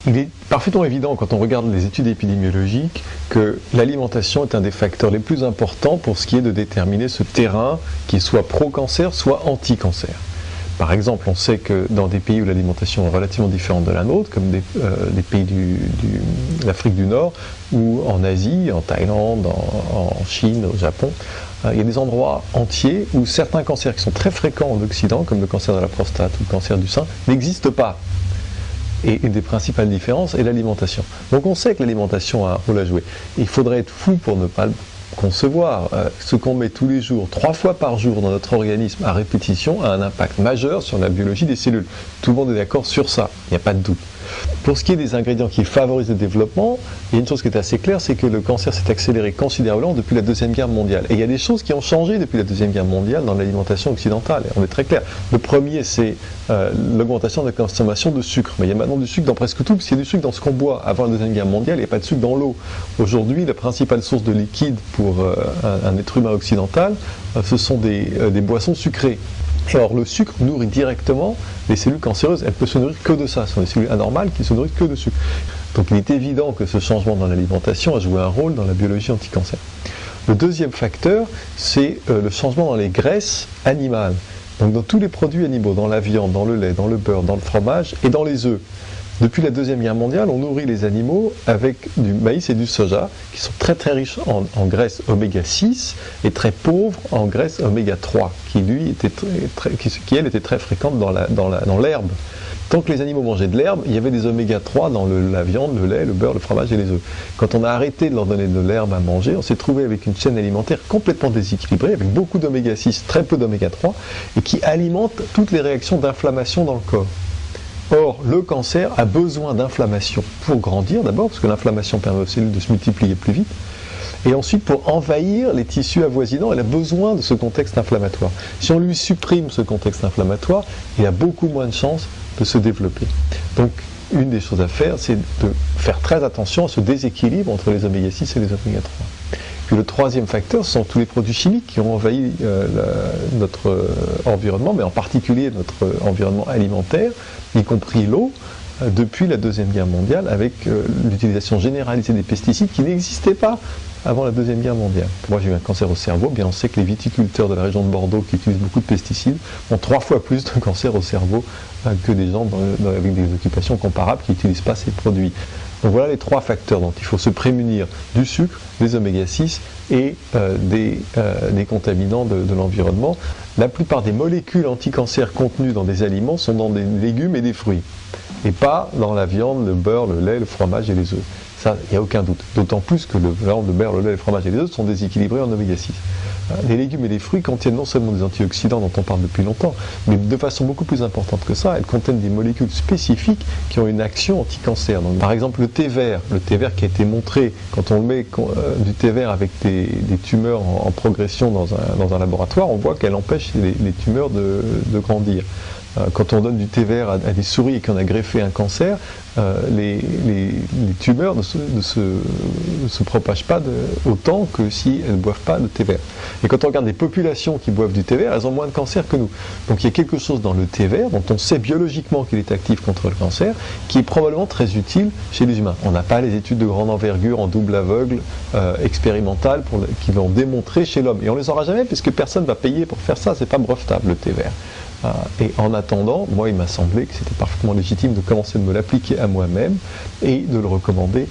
Il est parfaitement évident quand on regarde les études épidémiologiques que l'alimentation est un des facteurs les plus importants pour ce qui est de déterminer ce terrain qui soit pro-cancer, soit anti-cancer. Par exemple, on sait que dans des pays où l'alimentation est relativement différente de la nôtre, comme des pays d'Afrique du Nord, ou en Asie, en Thaïlande, en Chine, au Japon, il y a des endroits entiers où certains cancers qui sont très fréquents en Occident, comme le cancer de la prostate ou le cancer du sein, n'existent pas. Et une des principales différences est l'alimentation. Donc on sait que l'alimentation a un rôle à jouer. Il faudrait être fou pour ne pas le concevoir. Ce qu'on met tous les jours, 3 fois par jour dans notre organisme à répétition a un impact majeur sur la biologie des cellules. Tout le monde est d'accord sur ça, il n'y a pas de doute. Pour ce qui est des ingrédients qui favorisent le développement, il y a une chose qui est assez claire, c'est que le cancer s'est accéléré considérablement depuis la Deuxième Guerre mondiale. Et il y a des choses qui ont changé depuis la Deuxième Guerre mondiale dans l'alimentation occidentale. Et on est très clair. Le premier, c'est l'augmentation de la consommation de sucre. Mais il y a maintenant du sucre dans presque tout, parce qu'il y a du sucre dans ce qu'on boit. Avant la Deuxième Guerre mondiale, il n'y a pas de sucre dans l'eau. Aujourd'hui, la principale source de liquide pour un être humain occidental, ce sont des boissons sucrées. Et or, le sucre nourrit directement les cellules cancéreuses. Elles ne peuvent se nourrir que de ça. Ce sont des cellules anormales qui se nourrissent que de sucre. Donc il est évident que ce changement dans l'alimentation a joué un rôle dans la biologie anti-cancer. Le deuxième facteur, c'est le changement dans les graisses animales. Donc dans tous les produits animaux, dans la viande, dans le lait, dans le beurre, dans le fromage et dans les œufs. Depuis la Deuxième Guerre mondiale, on nourrit les animaux avec du maïs et du soja, qui sont très très riches en graisse oméga 6 et très pauvres en graisse oméga 3, qui elle était très fréquente dans l'herbe. Tant que les animaux mangeaient de l'herbe, il y avait des oméga 3 dans la viande, le lait, le beurre, le fromage et les œufs. Quand on a arrêté de leur donner de l'herbe à manger, on s'est trouvé avec une chaîne alimentaire complètement déséquilibrée, avec beaucoup d'oméga 6, très peu d'oméga 3, et qui alimente toutes les réactions d'inflammation dans le corps. Or, le cancer a besoin d'inflammation pour grandir d'abord, parce que l'inflammation permet aux cellules de se multiplier plus vite, et ensuite pour envahir les tissus avoisinants, elle a besoin de ce contexte inflammatoire. Si on lui supprime ce contexte inflammatoire, il a beaucoup moins de chances de se développer. Donc, une des choses à faire, c'est de faire très attention à ce déséquilibre entre les oméga 6 et les oméga 3. Puis le troisième facteur, ce sont tous les produits chimiques qui ont envahi notre environnement, mais en particulier notre environnement alimentaire, y compris l'eau, depuis la Deuxième Guerre mondiale, avec l'utilisation généralisée des pesticides qui n'existaient pas avant la Deuxième Guerre mondiale. Moi, j'ai eu un cancer au cerveau. Bien, on sait que les viticulteurs de la région de Bordeaux qui utilisent beaucoup de pesticides ont 3 fois plus de cancer au cerveau que des gens avec des occupations comparables qui n'utilisent pas ces produits. Donc voilà les 3 facteurs dont il faut se prémunir: du sucre, des oméga 6 et des contaminants de l'environnement. La plupart des molécules anti-cancer contenues dans des aliments sont dans des légumes et des fruits, et pas dans la viande, le beurre, le lait, le fromage et les œufs. Ça, il n'y a aucun doute. D'autant plus que le beurre, le lait, le fromage et les œufs sont déséquilibrés en oméga 6. Les légumes et les fruits contiennent non seulement des antioxydants dont on parle depuis longtemps, mais de façon beaucoup plus importante que ça, elles contiennent des molécules spécifiques qui ont une action anti-cancer. Donc, par exemple, le thé vert qui a été montré, quand on met du thé vert avec des tumeurs en progression dans un laboratoire, on voit qu'elle empêche les tumeurs de grandir. Quand on donne du thé vert à des souris et qu'on a greffé un cancer, les tumeurs ne se propagent pas autant que si elles ne boivent pas de thé vert. Et quand on regarde des populations qui boivent du thé vert, elles ont moins de cancer que nous. Donc il y a quelque chose dans le thé vert dont on sait biologiquement qu'il est actif contre le cancer, qui est probablement très utile chez les humains. On n'a pas les études de grande envergure en double aveugle expérimentales qui l'ont démontré chez l'homme. Et on ne les aura jamais puisque personne ne va payer pour faire ça, c'est pas brevetable le thé vert. Et en attendant, moi il m'a semblé que c'était parfaitement légitime de commencer de me l'appliquer à moi-même et de le recommander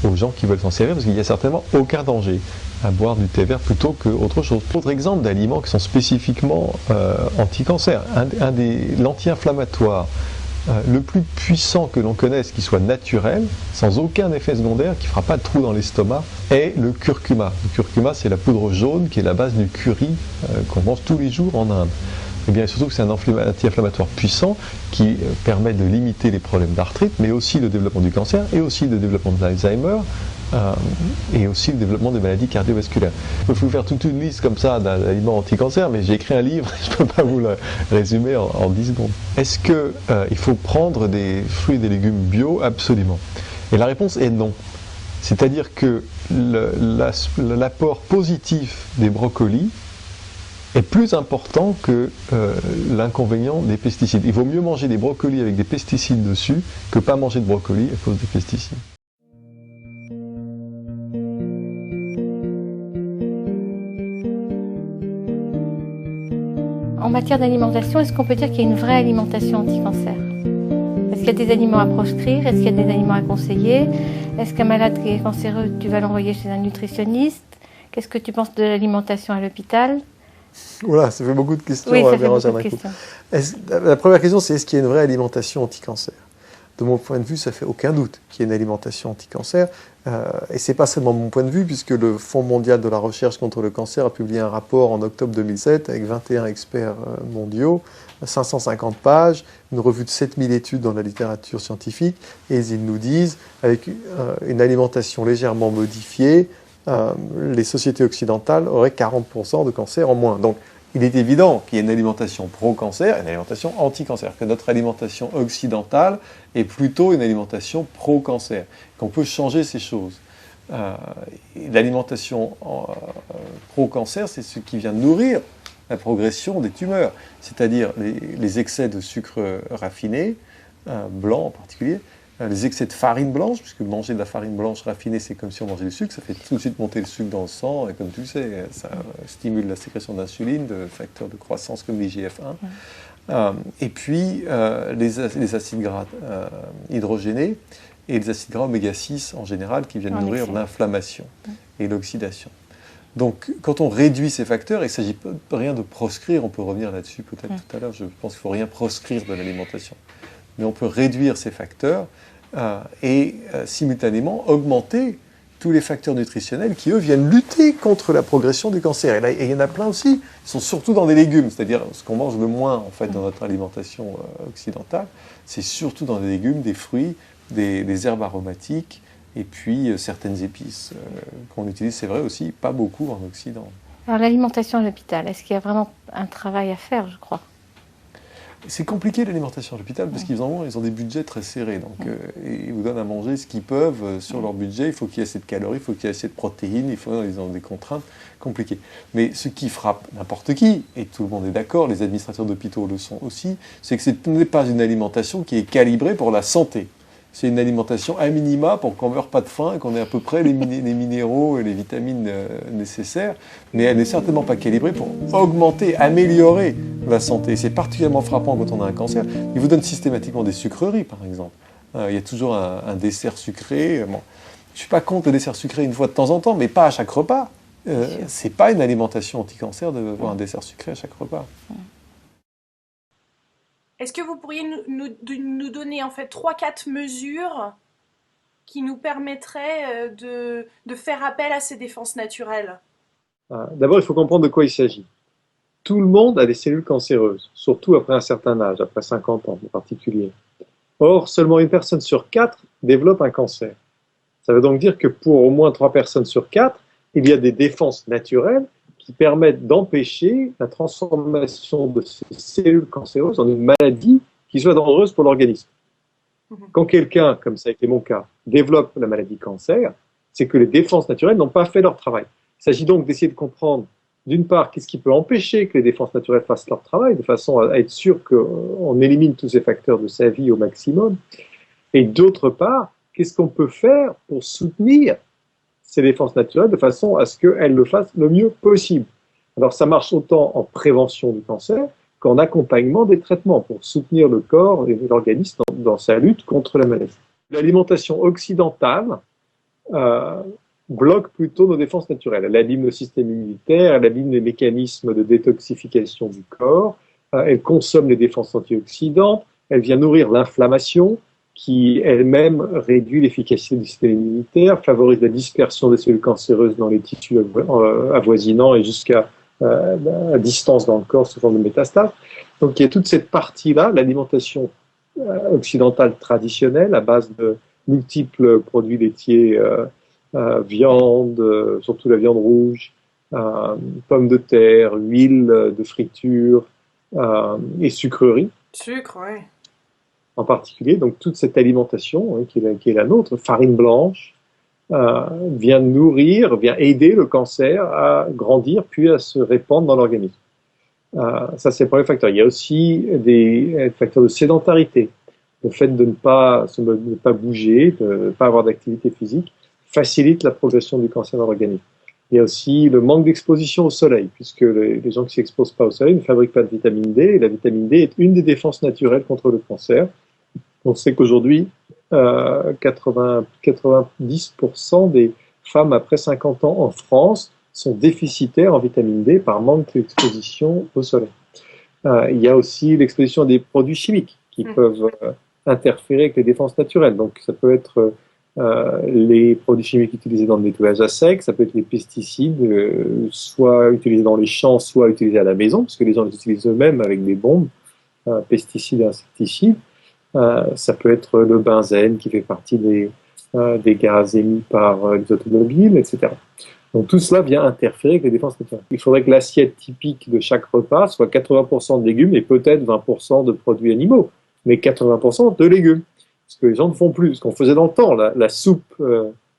aux gens qui veulent s'en servir, parce qu'il n'y a certainement aucun danger à boire du thé vert plutôt qu'autre chose. Autre exemple d'aliments qui sont spécifiquement anti-cancer, l'anti-inflammatoire le plus puissant que l'on connaisse, qui soit naturel, sans aucun effet secondaire, qui ne fera pas de trou dans l'estomac, est le curcuma. Le curcuma, c'est la poudre jaune qui est la base du curry qu'on mange tous les jours en Inde. Et bien surtout que c'est un anti-inflammatoire puissant qui permet de limiter les problèmes d'arthrite, mais aussi le développement du cancer, et aussi le développement de l'Alzheimer, et aussi le développement des maladies cardiovasculaires. Je peux vous faire toute une liste comme ça d'aliments anti-cancer, mais j'ai écrit un livre, je ne peux pas vous le résumer en 10 secondes. Est-ce qu'il faut prendre des fruits et des légumes bio? Absolument. Et la réponse est non. C'est-à-dire que l'apport positif des brocolis est plus important que l'inconvénient des pesticides. Il vaut mieux manger des brocolis avec des pesticides dessus que pas manger de brocolis à cause des pesticides. En matière d'alimentation, est-ce qu'on peut dire qu'il y a une vraie alimentation anti-cancer? Est-ce qu'il y a des aliments à proscrire? Est-ce qu'il y a des aliments à conseiller? Est-ce qu'un malade qui est cancéreux, tu vas l'envoyer chez un nutritionniste? Qu'est-ce que tu penses de l'alimentation à l'hôpital? Voilà, ça fait beaucoup de questions. Oui, ça fait beaucoup de questions. La première question, c'est est-ce qu'il y a une vraie alimentation anti-cancer? De mon point de vue, ça fait aucun doute qu'il y ait une alimentation anti-cancer. Et c'est pas seulement mon point de vue, puisque le Fonds mondial de la recherche contre le cancer a publié un rapport en octobre 2007 avec 21 experts mondiaux, 550 pages, une revue de 7000 études dans la littérature scientifique, et ils nous disent, avec une alimentation légèrement modifiée, les sociétés occidentales auraient 40% de cancer en moins. Donc, il est évident qu'il y a une alimentation pro-cancer et une alimentation anti-cancer, que notre alimentation occidentale est plutôt une alimentation pro-cancer, qu'on peut changer ces choses. L'alimentation pro-cancer, c'est ce qui vient nourrir la progression des tumeurs, c'est-à-dire les excès de sucre raffiné, blanc en particulier, les excès de farine blanche, puisque manger de la farine blanche raffinée, c'est comme si on mangeait du sucre, ça fait tout de suite monter le sucre dans le sang, et comme tu le sais, ça stimule la sécrétion d'insuline, de facteurs de croissance comme l'IGF-1. Et puis, les acides gras hydrogénés et les acides gras oméga 6 en général, qui viennent nourrir l'inflammation et l'oxydation. Donc, quand on réduit ces facteurs, il ne s'agit pas rien de proscrire, on peut revenir là-dessus peut-être tout à l'heure, je pense qu'il ne faut rien proscrire de l'alimentation. Mais on peut réduire ces facteurs et simultanément augmenter tous les facteurs nutritionnels qui, eux, viennent lutter contre la progression du cancer. Et là, il y en a plein aussi, ils sont surtout dans des légumes, c'est-à-dire ce qu'on mange le moins en fait, dans notre alimentation occidentale, c'est surtout dans des légumes, des fruits, des herbes aromatiques, et puis certaines épices qu'on utilise, c'est vrai aussi, pas beaucoup en Occident. Alors l'alimentation à l'hôpital, est-ce qu'il y a vraiment un travail à faire, je crois? C'est compliqué l'alimentation à l'hôpital parce qu'ils ont des budgets très serrés. Donc, ils vous donnent à manger ce qu'ils peuvent sur leur budget. Il faut qu'il y ait assez de calories, il faut qu'il y ait assez de protéines, ils ont des contraintes compliquées. Mais ce qui frappe n'importe qui, et tout le monde est d'accord, les administrateurs d'hôpitaux le sont aussi, c'est que ce n'est pas une alimentation qui est calibrée pour la santé. C'est une alimentation à minima pour qu'on ne meure pas de faim et qu'on ait à peu près les minéraux et les vitamines nécessaires, mais elle n'est certainement pas calibrée pour augmenter, améliorer la santé. C'est particulièrement frappant quand on a un cancer. Ils vous donnent systématiquement des sucreries, par exemple. Il y a toujours un dessert sucré. Bon, je ne suis pas contre le dessert sucré une fois de temps en temps, mais pas à chaque repas. Ce n'est pas une alimentation anti-cancer de voir un dessert sucré à chaque repas. Est-ce que vous pourriez nous donner en fait 3-4 mesures qui nous permettraient de faire appel à ces défenses naturelles? D'abord, il faut comprendre de quoi il s'agit. Tout le monde a des cellules cancéreuses, surtout après un certain âge, après 50 ans en particulier. Or, seulement une personne sur 4 développe un cancer. Ça veut donc dire que pour au moins 3 personnes sur 4, il y a des défenses naturelles qui permettent d'empêcher la transformation de ces cellules cancéreuses en une maladie qui soit dangereuse pour l'organisme. Quand quelqu'un, comme ça a été mon cas, développe la maladie cancer, c'est que les défenses naturelles n'ont pas fait leur travail. Il s'agit donc d'essayer de comprendre, d'une part, qu'est-ce qui peut empêcher que les défenses naturelles fassent leur travail, de façon à être sûr qu'on élimine tous ces facteurs de sa vie au maximum, et d'autre part, qu'est-ce qu'on peut faire pour soutenir ces défenses naturelles de façon à ce qu'elles le fassent le mieux possible. Alors ça marche autant en prévention du cancer qu'en accompagnement des traitements pour soutenir le corps et l'organisme dans sa lutte contre la maladie. L'alimentation occidentale bloque plutôt nos défenses naturelles. Elle abîme le système immunitaire, elle abîme les mécanismes de détoxification du corps, elle consomme les défenses antioxydantes, elle vient nourrir l'inflammation, qui elle-même réduit l'efficacité du système immunitaire, favorise la dispersion des cellules cancéreuses dans les tissus avoisinants et jusqu'à à distance dans le corps sous forme de métastases. Donc il y a toute cette partie-là, l'alimentation occidentale traditionnelle à base de multiples produits laitiers, viande, surtout la viande rouge, pommes de terre, huile de friture et sucreries. Sucre, oui. En particulier, donc toute cette alimentation qui est la nôtre, farine blanche, vient nourrir, vient aider le cancer à grandir puis à se répandre dans l'organisme. Ça, c'est le premier facteur. Il y a aussi des facteurs de sédentarité. Le fait de ne pas bouger, de ne pas avoir d'activité physique, facilite la progression du cancer dans l'organisme. Il y a aussi le manque d'exposition au soleil, puisque les gens qui ne s'exposent pas au soleil ne fabriquent pas de vitamine D, et la vitamine D est une des défenses naturelles contre le cancer. On sait qu'aujourd'hui, 90% des femmes après 50 ans en France sont déficitaires en vitamine D par manque d'exposition au soleil. Il y a aussi l'exposition à des produits chimiques qui peuvent interférer avec les défenses naturelles. Donc ça peut être les produits chimiques utilisés dans le nettoyage à sec, ça peut être les pesticides, soit utilisés dans les champs, soit utilisés à la maison, parce que les gens les utilisent eux-mêmes avec des bombes, pesticides et insecticides. Ça peut être le benzène qui fait partie des gaz émis par les automobiles, etc. Donc tout cela vient interférer avec les défenses naturelles. Il faudrait que l'assiette typique de chaque repas soit 80% de légumes et peut-être 20% de produits animaux, mais 80% de légumes. Ce que les gens ne font plus, ce qu'on faisait dans le temps. La soupe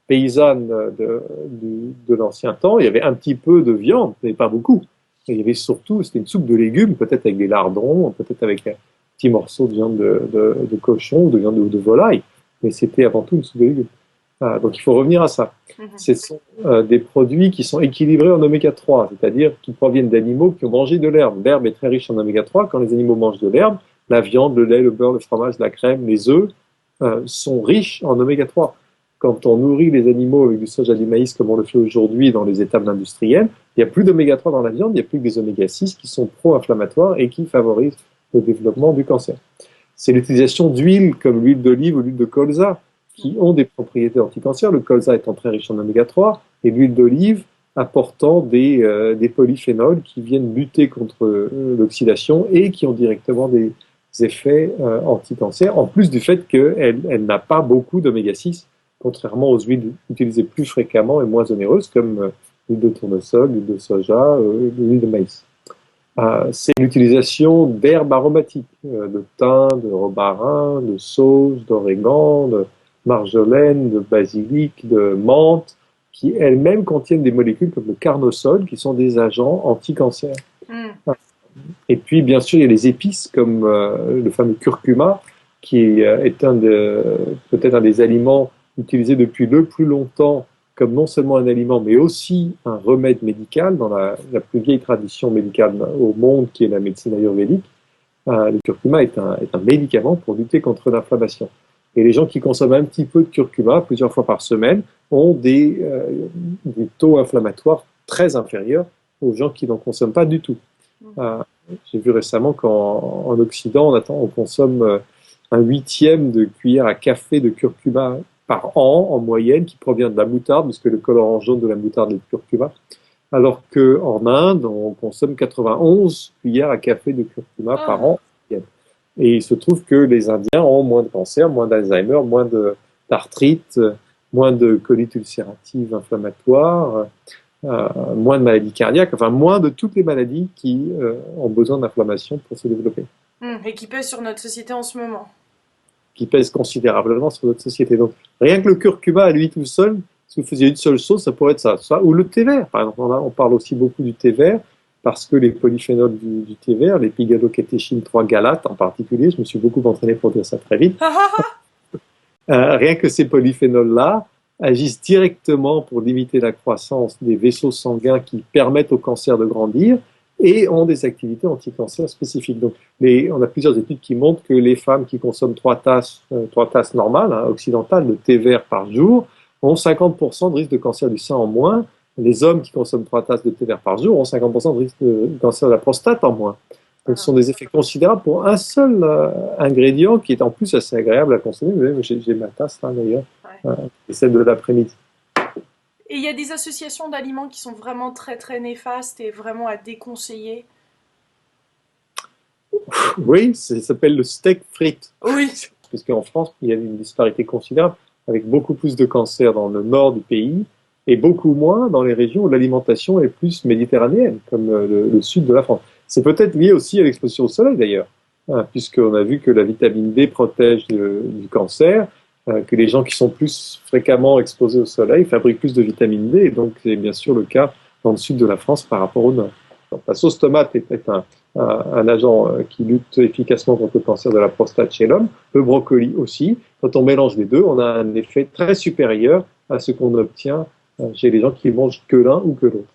paysanne de l'ancien temps, il y avait un petit peu de viande, mais pas beaucoup. Et il y avait surtout, c'était une soupe de légumes, peut-être avec des lardons, peut-être avec un petit morceau de viande de cochon ou de viande de volaille, mais c'était avant tout une soupe de légumes. Donc il faut revenir à ça. Ce sont des produits qui sont équilibrés en oméga 3, c'est-à-dire qui proviennent d'animaux qui ont mangé de l'herbe. L'herbe est très riche en oméga 3. Quand les animaux mangent de l'herbe, la viande, le lait, le beurre, le fromage, la crème, les œufs sont riches en oméga 3. Quand on nourrit les animaux avec du soja, du maïs, comme on le fait aujourd'hui dans les étables industrielles, il n'y a plus d'oméga 3 dans la viande, il n'y a plus que des oméga 6 qui sont pro-inflammatoires et qui favorisent le développement du cancer. C'est l'utilisation d'huiles comme l'huile d'olive ou l'huile de colza qui ont des propriétés anti-cancer, le colza étant très riche en oméga 3 et l'huile d'olive apportant des polyphénols qui viennent lutter contre l'oxydation et qui ont directement des effets anti-cancer, en plus du fait qu'elle n'a pas beaucoup d'oméga 6, contrairement aux huiles utilisées plus fréquemment et moins onéreuses comme l'huile de tournesol, l'huile de soja, l'huile de maïs. C'est l'utilisation d'herbes aromatiques, de thym, de romarin, de sauge, d'origan, de marjolaine, de basilic, de menthe, qui elles-mêmes contiennent des molécules comme le carnosol, qui sont des agents anti-cancer. Et puis, bien sûr, il y a les épices, comme le fameux curcuma, qui est peut-être un des aliments utilisés depuis le plus longtemps comme non seulement un aliment, mais aussi un remède médical dans la plus vieille tradition médicale au monde, qui est la médecine ayurvédique. Le curcuma est un médicament pour lutter contre l'inflammation. Et les gens qui consomment un petit peu de curcuma plusieurs fois par semaine ont des taux inflammatoires très inférieurs aux gens qui n'en consomment pas du tout. J'ai vu récemment qu'en Occident, on consomme un 1/8 de cuillère à café de curcuma par an en moyenne, qui provient de la moutarde, puisque le colorant jaune de la moutarde est le curcuma, alors qu'en Inde, on consomme 91 cuillères à café de curcuma par an. Et il se trouve que les Indiens ont moins de cancer, moins d'Alzheimer, moins d'arthrite, moins de colite ulcérative inflammatoire, moins de maladies cardiaques, enfin moins de toutes les maladies qui ont besoin d'inflammation pour se développer. Et qui pèsent sur notre société en ce moment. Qui pèsent considérablement sur notre société. Donc rien que le curcuma à lui tout seul, si vous faisiez une seule chose, ça pourrait être ça. Ou le thé vert, par exemple. On parle aussi beaucoup du thé vert, parce que les polyphénols du thé vert, les pigalocatéchine 3 galates en particulier, je me suis beaucoup entraîné pour dire ça très vite, rien que ces polyphénols-là agissent directement pour limiter la croissance des vaisseaux sanguins qui permettent au cancer de grandir et ont des activités anti-cancer spécifiques. Donc, on a plusieurs études qui montrent que les femmes qui consomment 3 tasses normales, occidentales, de thé vert par jour, ont 50% de risque de cancer du sein en moins. Les hommes qui consomment 3 tasses de thé vert par jour ont 50% de risque de cancer de la prostate en moins. Donc, ce sont des effets considérables pour un seul ingrédient qui est en plus assez agréable à consommer. Vous voyez, j'ai ma tasse là d'ailleurs, c'est celle de l'après-midi. Et il y a des associations d'aliments qui sont vraiment très très néfastes et vraiment à déconseiller. Oui, ça s'appelle le steak frites. Oui. Parce qu'en France, il y a une disparité considérable, avec beaucoup plus de cancers dans le nord du pays et beaucoup moins dans les régions où l'alimentation est plus méditerranéenne, comme le sud de la France. C'est peut-être lié aussi à l'exposition au soleil d'ailleurs, puisqu'on a vu que la vitamine D protège du cancer, que les gens qui sont plus fréquemment exposés au soleil fabriquent plus de vitamine D, et donc c'est bien sûr le cas dans le sud de la France par rapport au nord. La sauce tomate est un agent qui lutte efficacement contre le cancer de la prostate chez l'homme, le brocoli aussi. Quand on mélange les deux, on a un effet très supérieur à ce qu'on obtient chez les gens qui mangent que l'un ou que l'autre.